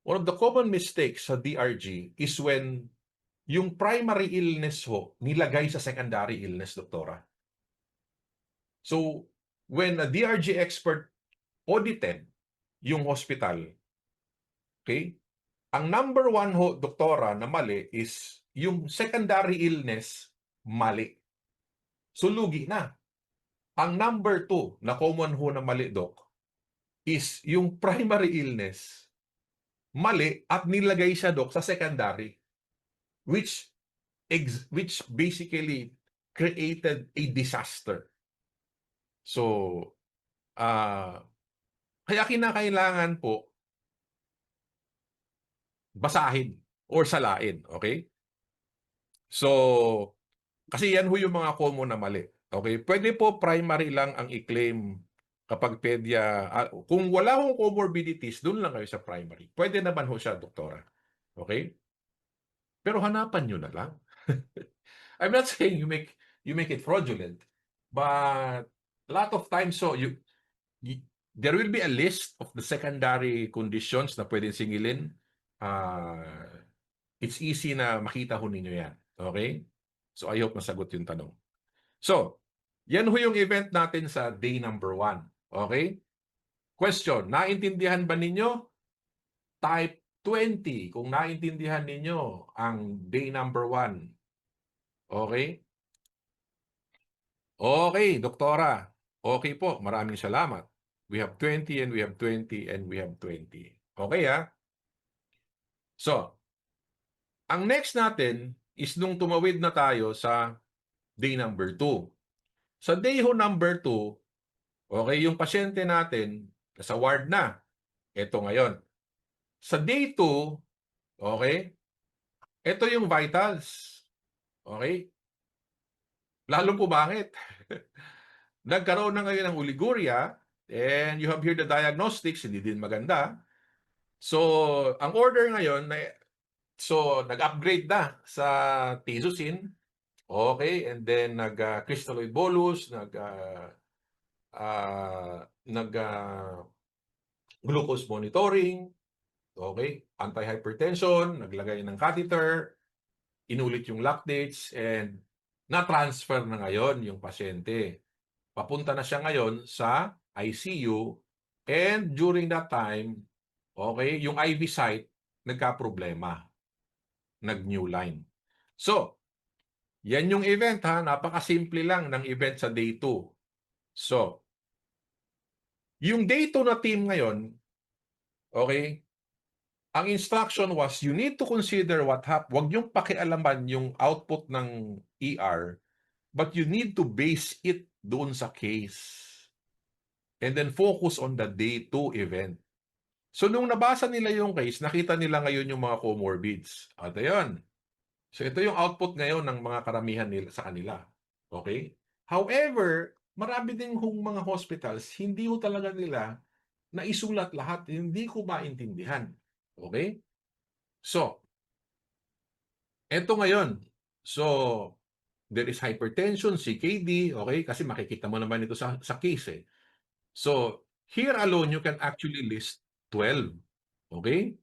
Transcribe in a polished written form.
One of the common mistakes sa DRG is when yung primary illness ho, nilagay sa secondary illness, doktora. So, when a DRG expert audited yung hospital, okay, ang number one ho, doktora, na mali is yung secondary illness, mali. So, lugi na. Ang number two na common ho na mali, Dok, is yung primary illness, mali at nilagay siya, Dok, sa secondary, which basically created a disaster. So, kaya kinakailangan po basahin or salain, okay? So, kasi yan ho yung mga common na mali. Okay? Pwede po primary lang ang i-claim kapag pedya. Kung wala hong comorbidities, doon lang kayo sa primary. Pwede naman ho siya, doktora. Okay? Pero hanapan nyo na lang. I'm not saying you make it fraudulent, but a lot of times so there will be a list of the secondary conditions na pwedeng singilin. It's easy na makita ho ninyo yan. Okay? So I hope masagot yung tanong. So, yan ho yung event natin sa day number 1. Okay? Question, naintindihan ba ninyo? Type 20 kung naintindihan ninyo ang day number 1. Okay? Okay, doktora. Okay po, maraming salamat. We have 20 and we have 20 and we have 20. Okay ha? So, ang next natin is nung tumawid na tayo sa day number 2. Sa day ho number 2, okay, yung pasyente natin, nasa ward na. Ito ngayon. Sa day 2, okay, ito yung vitals. Okay? Lalong pumangit. Nagkaroon na ngayon ng oliguria and you have here the diagnostics, hindi din maganda. So, ang order ngayon, so nag-upgrade na sa tizocin. Okay, and then nag-crystalloid bolus, glucose monitoring, okay, anti-hypertension, naglagay ng catheter, inulit yung lactates, and na-transfer na ngayon yung pasyente. Papunta na siya ngayon sa ICU, and during that time, okay, yung IV site nagka-problema, nag-new line. So, yan yung event ha, napakasimple lang ng event sa day 2. So, yung day 2 na team ngayon, okay, ang instruction was you need to consider what happened. Huwag niyong pakialaman yung output ng ER, but you need to base it doon sa case. And then focus on the day 2 event. So, nung nabasa nila yung case, nakita nila ngayon yung mga comorbids. At ayun. So, ito yung output ngayon ng mga karamihan nila sa kanila. Okay? However, marami din hong mga hospitals, hindi ho talaga nila na isulat lahat. Hindi ko maintindihan. Okay? So, eto ngayon. So, there is hypertension, CKD, okay? Kasi makikita mo naman ito sa case eh. So, here alone, you can actually list 12. Okay?